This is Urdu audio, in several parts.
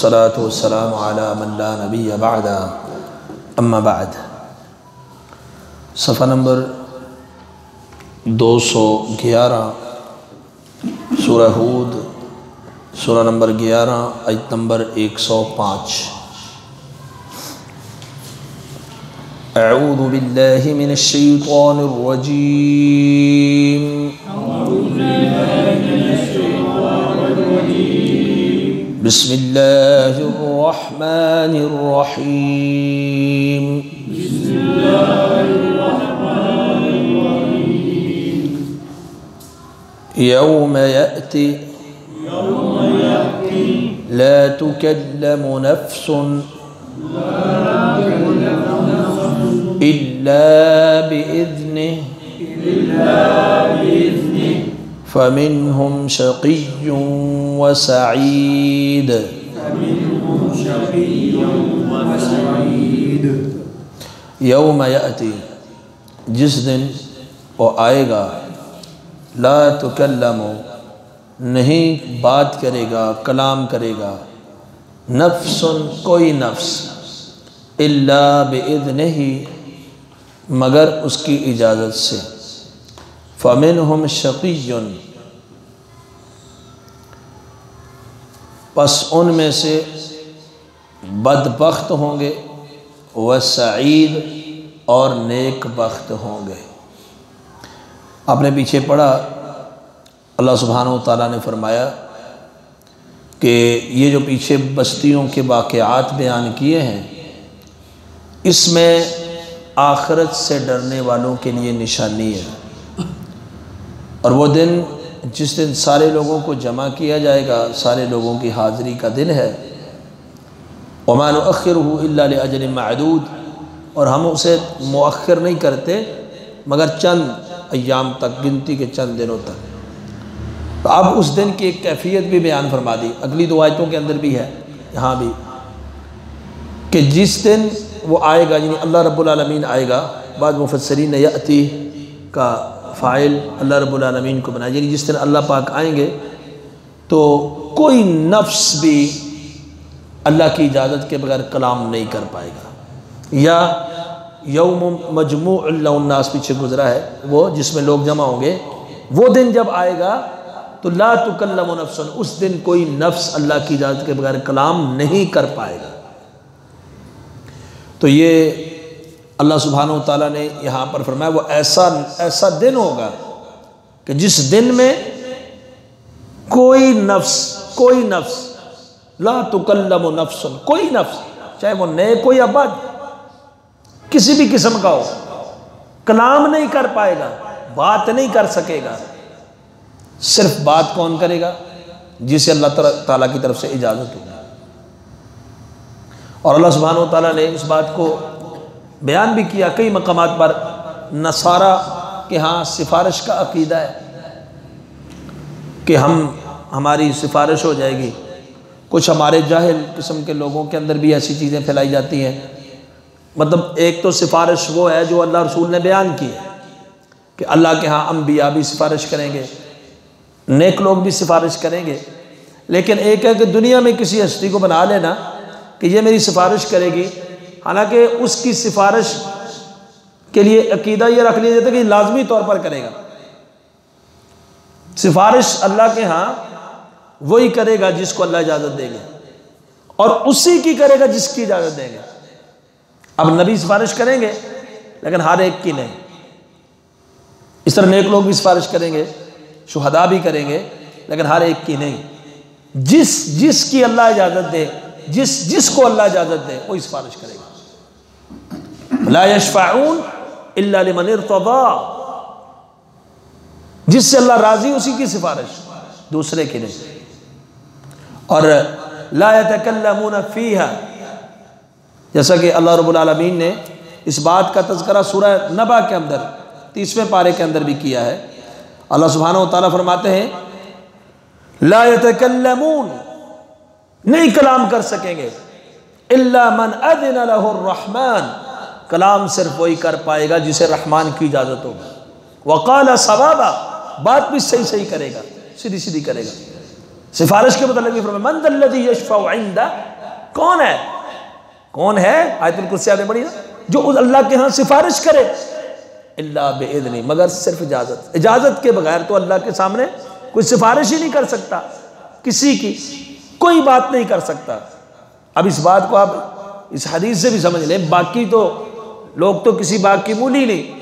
والصلاة والسلام على من لا نبی بعد اما بعد۔ صفحہ نمبر 211 سورہ ہود، سورہ نمبر 11 آیت نمبر 105۔ اعوذ باللہ من الشیطان الرجیم، بسم اللہ الرحمن الرحیم۔ یوم یأتی لا تکلم نفس الا بإذنه فمنهم شقی وسعید۔ یوم یأتی، جس دن وہ آئے گا، لا تکلم، نہیں بات کرے گا، کلام کرے گا، نفس، کوئی نفس، الا بإذنہ، مگر اس کی اجازت سے، فمنہم شقی، پس ان میں سے بدبخت ہوں گے، وسعید، اور نیک بخت ہوں گے۔ آپ نے پیچھے پڑھا، اللہ سبحانہ وتعالیٰ نے فرمایا کہ یہ جو پیچھے بستیوں کے واقعات بیان کیے ہیں، اس میں آخرت سے ڈرنے والوں کے لیے نشانی ہے، اور وہ دن جس دن سارے لوگوں کو جمع کیا جائے گا، سارے لوگوں کی حاضری کا دن ہے۔ وَمَا نُؤَخِّرُهُ إِلَّا لِأَجَلٍ مَعْدُودٍ، اور ہم اسے مؤخر نہیں کرتے مگر چند ایام تک، گنتی کے چند دنوں تک۔ تو اب اس دن کی ایک کیفیت بھی بیان فرما دی، اگلی دو آیتوں کے اندر بھی ہے، یہاں بھی، کہ جس دن وہ آئے گا، یعنی اللہ رب العالمین آئے گا۔ بعض مفسرین نے یأتی کا فاعل اللہ رب العالمین کو بنایا، یعنی جس دن اللہ پاک آئیں گے تو کوئی نفس بھی اللہ کی اجازت کے بغیر کلام نہیں کر پائے گا۔ یا یوم مجموع له الناس پیچھے گزرا ہے، وہ جس میں لوگ جمع ہوں گے، وہ دن جب آئے گا تو لا تکلم نفس، اس دن کوئی نفس اللہ کی اجازت کے بغیر کلام نہیں کر پائے گا۔ تو یہ اللہ سبحانہ وتعالیٰ نے یہاں پر فرمایا وہ ایسا دن ہوگا کہ جس دن میں کوئی نفس لا تکلم نفس، کوئی نفس، چاہے وہ نیک ہو یا بد، کسی بھی قسم کا ہو، کلام نہیں کر پائے گا، بات نہیں کر سکے گا۔ صرف بات کون کرے گا؟ جسے اللہ تعالیٰ کی طرف سے اجازت ہوگی۔ اور اللہ سبحانہ وتعالیٰ نے اس بات کو بیان بھی کیا کئی مقامات پر۔ نصارہ کے ہاں سفارش کا عقیدہ ہے کہ ہماری سفارش ہو جائے گی۔ کچھ ہمارے جاہل قسم کے لوگوں کے اندر بھی ایسی چیزیں پھیلائی جاتی ہیں۔ مطلب ایک تو سفارش وہ ہے جو اللہ رسول نے بیان کی ہے کہ اللہ کے ہاں انبیاء بھی سفارش کریں گے، نیک لوگ بھی سفارش کریں گے، لیکن ایک ہے کہ دنیا میں کسی ہستی کو بنا لینا کہ یہ میری سفارش کرے گی، حالانکہ اس کی سفارش کے لیے عقیدہ یہ رکھ لیا جاتا ہے کہ لازمی طور پر کرے گا۔ سفارش اللہ کے ہاں وہی کرے گا جس کو اللہ اجازت دے گا، اور اسی کی کرے گا جس کی اجازت دیں گے۔ اب نبی سفارش کریں گے لیکن ہر ایک کی نہیں، اس طرح نیک لوگ بھی سفارش کریں گے، شہداء بھی کریں گے، لیکن ہر ایک کی نہیں۔ جس کی اللہ اجازت دے، جس کو اللہ اجازت دے، وہی سفارش کرے گا۔ لا یشفعون الا لمن ارتضی، جس سے اللہ راضی اسی کی سفارش، دوسرے کی نہیں۔ اور لا یتکلمون فیہا، جیسا کہ اللہ رب العالمین نے اس بات کا تذکرہ سورہ نبا کے اندر 30ویں پارے کے اندر بھی کیا ہے۔ اللہ سبحانہ وتعالیٰ فرماتے ہیں لا یتکلمون، نہیں کلام کر سکیں گے، الا من اذن له الرحمن، کلام صرف وہی کر پائے گا جسے رحمان کی اجازت ہوگی۔ وقال صوابا، بات بھی صحیح صحیح کرے گا، سیدھی سیدھی کرے گا۔ سفارش کے متعلق بھی فرمایا من ذا الذی یشفع عنده کون ہے؟ کون ہے؟ آیت الکرسی آپ نے پڑھی نا، جو اللہ کے ہاں سفارش کرے، الا باذن، مگر صرف اجازت کے بغیر تو اللہ کے سامنے کوئی سفارش ہی نہیں کر سکتا، کسی کی کوئی بات نہیں کر سکتا۔ اب اس بات کو آپ اس حدیث سے بھی سمجھ لیں، باقی تو لوگ تو کسی بات کی مولی نہیں،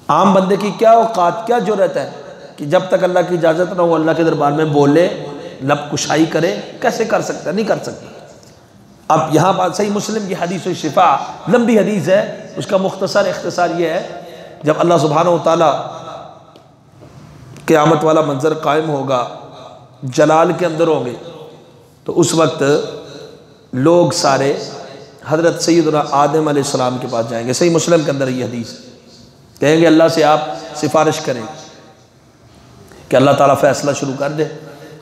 عام بندے کی کیا اوقات، کیا جرأت ہے کہ جب تک اللہ کی اجازت نہ ہو اللہ کے دربار میں بولے، لب کشائی کرے؟ کیسے کر سکتا؟ نہیں کر سکتا۔ اب یہاں بات صحیح مسلم کی حدیث الشفاء، لمبی حدیث ہے، اس کا مختصر اختصار یہ ہے، جب اللہ سبحانہ و تعالیٰ قیامت والا منظر قائم ہوگا، جلال کے اندر ہوں گے، تو اس وقت لوگ سارے حضرت سیدنا آدم علیہ السلام کے پاس جائیں گے، صحیح مسلم کے اندر یہ حدیث، کہیں گے اللہ سے آپ سفارش کریں کہ اللہ تعالیٰ فیصلہ شروع کر دے۔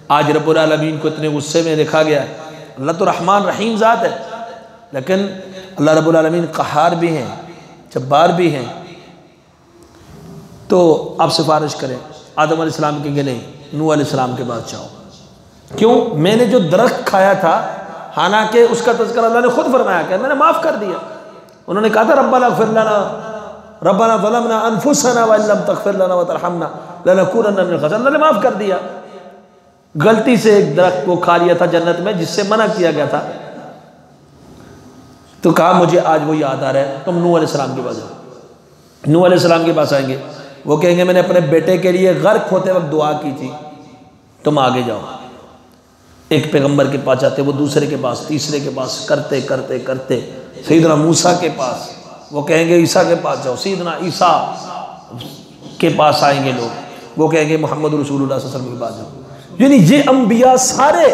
آج رب العالمین کو اتنے غصے میں دیکھا گیا ہے، اللہ تو رحمان رحیم ذات ہے، لیکن اللہ رب العالمین قہار بھی ہیں، جبار بھی ہیں، تو آپ سفارش کریں۔ آدم علیہ السلام کہیں گے نہیں، نوح علیہ السلام کے پاس جاؤ۔ کیوں؟ میں نے جو درخت کھایا تھا، حالانکہ اس کا تذکرہ اللہ نے خود فرمایا کہ میں نے معاف کر دیا۔ انہوں نے کہا تھا ربنا اغفر لنا ربنا ظلمنا انفسنا وان لم تغفر لنا وترحمنا لنکونن من الخاسرین، اللہ نے معاف کر دیا۔ غلطی سے ایک درخت کو کھا لیا تھا جنت میں جس سے منع کیا گیا تھا، تو کہا مجھے آج وہ یاد آ رہا ہے، تم نوح علیہ السلام کے پاس جاؤ۔ نوح علیہ السلام کے پاس آئیں گے، وہ کہیں گے میں نے اپنے بیٹے کے لیے غرق ہوتے وقت دعا کی تھی، تم آگے جاؤ۔ ایک پیغمبر کے پاس جاتے، وہ دوسرے کے پاس، تیسرے کے پاس، کرتے کرتے کرتے سیدنا موسیٰ کے پاس، وہ کہیں گے عیسیٰ کے پاس جاؤ، سیدنا عیسیٰ کے پاس آئیں گے لوگ، وہ کہیں گے محمد رسول اللہ صلی اللہ علیہ وسلم کے پاس جاؤ۔ یعنی یہ انبیاء سارے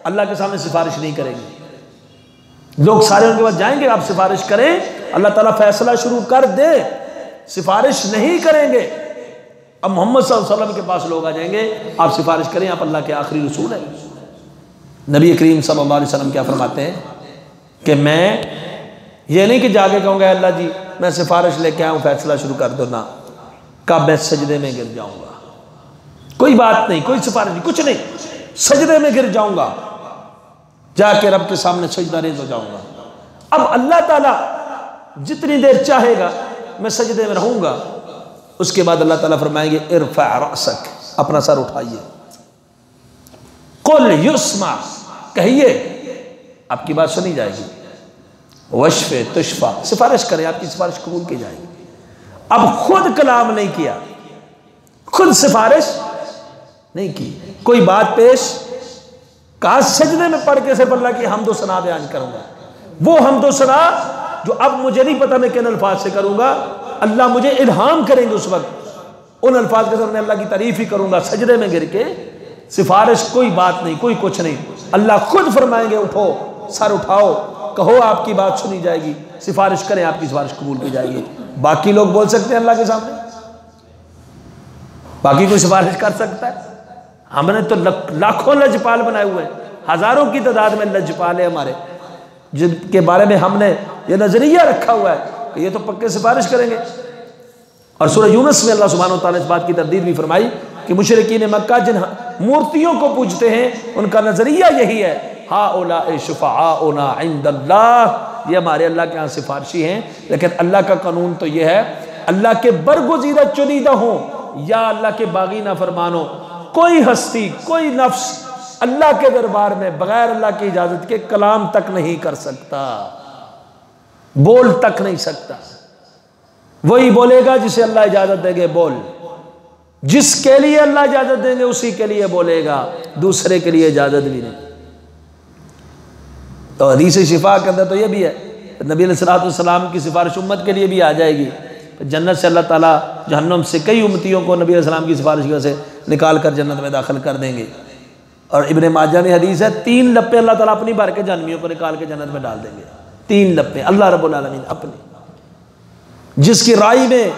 اللہ کے سامنے سفارش نہیں کریں گے، لوگ سارے ان کے پاس جائیں گے، آپ سفارش کریں، اللہ تعالیٰ فیصلہ شروع کر دے، سفارش نہیں کریں گے۔ اب محمد صلی اللہ علیہ وسلم کے پاس لوگ آ جائیں گے، آپ سفارش کریں، آپ اللہ کے آخری رسول ہیں۔ نبی کریم صلی اللہ علیہ وسلم کیا فرماتے ہیں کہ میں یہ نہیں کہ جا کے کہوں گا اللہ جی میں سفارش لے کے آؤں فیصلہ شروع کر دو، نہ، کہا میں سجدے میں گر جاؤں گا، کوئی بات نہیں، کوئی سفارش نہیں، کچھ نہیں، سجدے میں گر جاؤں گا، جا کے رب کے سامنے سجدہ ریز ہو جاؤں گا۔ اب اللہ تعالیٰ جتنی دیر چاہے گا میں سجدے میں رہوں گا، اس کے بعد اللہ تعالیٰ فرمائیں گے ارفع رأسک، اپنا سر اٹھائیے، قل یسمع، کہیے آپ کی بات سنی جائے گی، وشفع تشفع، سفارش کریں آپ کی سفارش قبول کی جائے گی۔ اب خود کلام نہیں کیا، خود سفارش نہیں کی، کوئی بات پیش، کہا سجدے میں پڑھ کے صرف اللہ کی حمد و ثنا بیان کروں گا، وہ حمد و ثنا جو اب مجھے نہیں پتا میں کن الفاظ سے کروں گا، اللہ مجھے الہام کریں گے، اس وقت ان الفاظ کے ساتھ میں اللہ کی تعریف ہی کروں گا، سجدے میں گر کے، سفارش کوئی بات نہیں، کوئی کچھ نہیں، اللہ خود فرمائیں گے اٹھو، سر اٹھاؤ، کہو آپ کی بات سنی جائے گی، سفارش کریں آپ کی سفارش قبول کی جائے گی۔ باقی لوگ بول سکتے ہیں اللہ کے سامنے؟ باقی کوئی سفارش کر سکتا ہے؟ ہم نے تو لاکھوں لجپال بنائے ہوئے ہیں، ہزاروں کی تعداد میں لجپال ہیں ہمارے، جن کے بارے میں ہم نے یہ نظریہ رکھا ہوا ہے کہ یہ تو پکے سفارش کریں گے۔ اور سورہ یونس میں اللہ سبحانہ وتعالیٰ اس بات کی تردید بھی فرمائی کہ مشرکین مکہ جن مورتیوں کو پوجتے ہیں ان کا نظریہ یہی ہے، ہؤلاء شفعاؤنا عند اللہ، یہ ہمارے اللہ کے ہاں سفارشی ہیں، لیکن اللہ کا قانون تو یہ ہے اللہ کے برگزیدہ چنیدہ ہوں یا اللہ کے باغی نافرمان ہوں، کوئی ہستی، کوئی نفس اللہ کے دربار میں بغیر اللہ کی اجازت کے کلام تک نہیں کر سکتا، بول تک نہیں سکتا۔ وہی بولے گا جسے اللہ اجازت دیں گے بول، جس کے لیے اللہ اجازت دیں گے اسی کے لیے بولے گا، دوسرے کے لیے اجازت بھی نہیں۔ تو حدیث شفا کے اندر تو یہ بھی ہے، نبی علیہ السلام کی سفارش امت کے لیے بھی آ جائے گی، جنت سے اللہ تعالیٰ جہنم سے کئی امتیوں کو نبی علیہ السلام کی سفارش کی وجہ سے نکال کر جنت میں داخل کر دیں گے۔ اور ابن ماجہ میں حدیث ہے 3 لپے اللہ تعالیٰ اپنی بھر کے جہنمیوں کو نکال کے جنت میں ڈال دیں گے، 3 لپے اللہ رب العالمین اپنی، جس کی رائی میں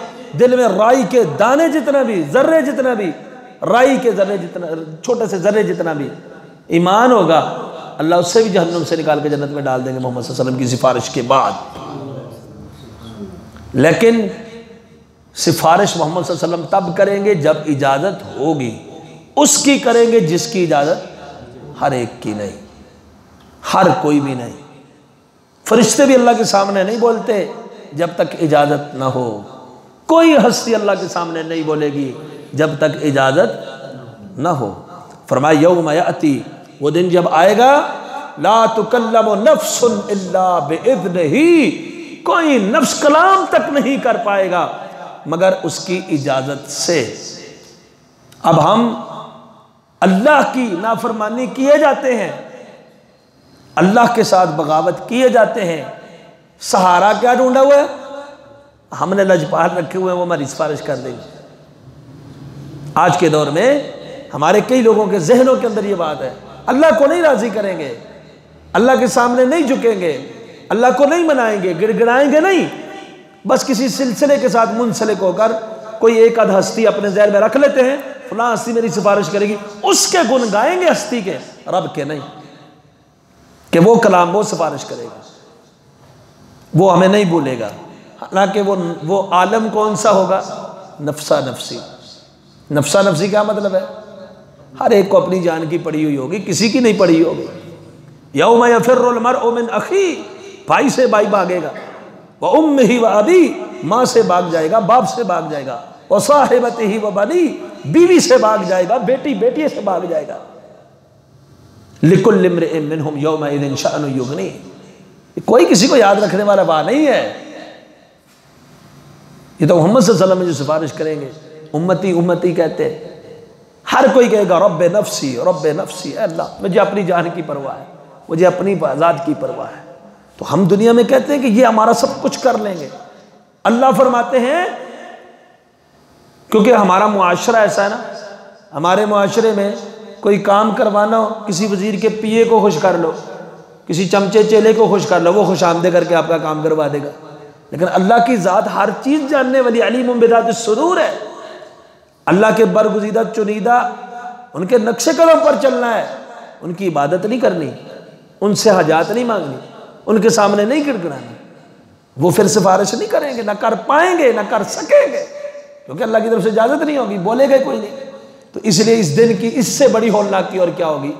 دل میں رائی کے دانے جتنا بھی، ذرے جتنا بھی، رائی کے ذرے جتنا، چھوٹے سے ذرے جتنا بھی ایمان ہوگا، اللہ اس سے بھی جہنم سے نکال کے جنت میں ڈال دیں گے محمد صلی اللہ علیہ وسلم کی سفارش کے بعد۔ لیکن سفارش محمد صلی اللہ علیہ وسلم تب کریں گے جب اجازت ہوگی، اس کی کریں گے جس کی اجازت ہر ایک کی نہیں، ہر کوئی بھی نہیں. فرشتے بھی اللہ کے سامنے نہیں بولتے جب تک اجازت نہ ہو. کوئی ہستی اللہ کے سامنے نہیں بولے گی جب تک اجازت نہ ہو. فرمایا یوم یاتی، وہ دن جب آئے گا، لا تکلم نفس الا باذنہ، کوئی نفس کلام تک نہیں کر پائے گا مگر اس کی اجازت سے. اب ہم اللہ کی نافرمانی کیے جاتے ہیں، اللہ کے ساتھ بغاوت کیے جاتے ہیں. سہارا کیا ڈھونڈا ہوا ہے؟ ہم نے لجپال رکھے ہوئے ہیں، وہ ہماری سفارش کر دیں گے. آج کے دور میں ہمارے کئی لوگوں کے ذہنوں کے اندر یہ بات ہے، اللہ کو نہیں راضی کریں گے، اللہ کے سامنے نہیں جھکیں گے، اللہ کو نہیں منائیں گے، گڑ گڑائیں گے نہیں. بس کسی سلسلے کے ساتھ منسلک ہو کر کوئی ایک آدھ ہستی اپنے ذہن میں رکھ لیتے ہیں، فلاں ہستی میری سفارش کرے گی، اس کے گن گائیں گے ہستی کے، رب کے نہیں، کہ وہ کلام وہ سفارش کرے گا، وہ ہمیں نہیں بھولے گا. حالانکہ وہ عالم کون سا ہوگا؟ نفسا نفسی. نفسا نفسی کیا مطلب ہے؟ ہر ایک کو اپنی جان کی پڑی ہوئی ہوگی، کسی کی نہیں پڑی ہوگی. یوم یفر المرء من اخی، بھائی سے بھائی بھاگے گا، وامہ وابی، ماں سے بھاگ جائے گا، باپ سے بھاگ جائے گا، وصاحبتہ وبنی، بیوی سے بھاگ جائے گا، بیٹی بیٹی سے بھاگ جائے گا. لکل امرئ منہم یومئذ شأن یغنی، کوئی کسی کو یاد رکھنے والا بات نہیں ہے. یہ تو محمد صلی اللہ علیہ وسلم جو سفارش کریں گے، امتی امتی کہتے ہیں، ہر کوئی کہے گا رب نفسی رب نفسی، اے اللہ مجھے اپنی جان کی پرواہ ہے، مجھے اپنی ذات کی پرواہ ہے. تو ہم دنیا میں کہتے ہیں کہ یہ ہمارا سب کچھ کر لیں گے. اللہ فرماتے ہیں کیونکہ ہمارا معاشرہ ایسا ہے نا، ہمارے معاشرے میں کوئی کام کروانا ہو، کسی وزیر کے پی اے کو خوش کر لو، کسی چمچے چیلے کو خوش کر لو، وہ خوش آمدے کر کے آپ کا کام کروا دے گا. لیکن اللہ کی ذات ہر چیز جاننے والی، علیم بذات الصدور ہے. اللہ کے برگزیدہ چنیدہ ان کے نقش قدم پر چلنا ہے، ان کی عبادت نہیں کرنی، ان سے حاجات نہیں مانگنی، ان کے سامنے نہیں گڑگڑانا. وہ پھر سفارش نہیں کریں گے، نہ کر پائیں گے، نہ کر سکیں گے، کیونکہ اللہ کی طرف سے اجازت نہیں ہوگی، بولے گئے کوئی نہیں. تو اس لیے اس دن کی اس سے بڑی ہولناکی اور کیا ہوگی؟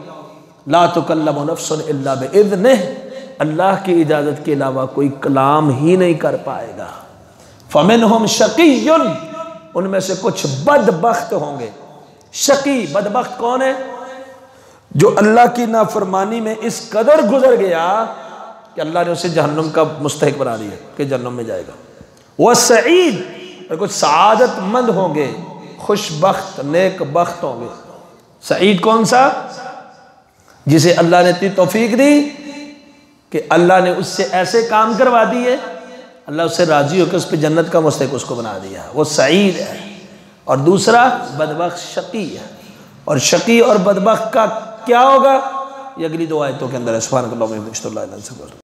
لا تکلم نفس الا باذنہ، اللہ کی اجازت کے علاوہ کوئی کلام ہی نہیں کر پائے گا. فمنہم شقی، ان میں سے کچھ بدبخت ہوں گے. شقی بدبخت کون ہے؟ جو اللہ کی نافرمانی میں اس قدر گزر گیا کہ اللہ نے اسے جہنم کا مستحق بنا دیا کہ جہنم میں جائے گا. وسعید، اور کچھ سعادت مند ہوں گے، خوش بخت نیک بخت ہوں گے. سعید کون سا؟ جسے اللہ نے اتنی توفیق دی کہ اللہ نے اس سے ایسے کام کروا دیے، اللہ اس سے راضی ہو کہ اس پہ جنت کا مستحق اس کو بنا دیا، وہ سعید ہے. اور دوسرا بدبخت شقی ہے. اور شقی اور بدبخت کا کیا ہوگا یہ اگلی دو آیتوں کے اندر ہے. سبحانک اللہم و بحمدک، اشہد ان لا الہ الا انت، استغفرک.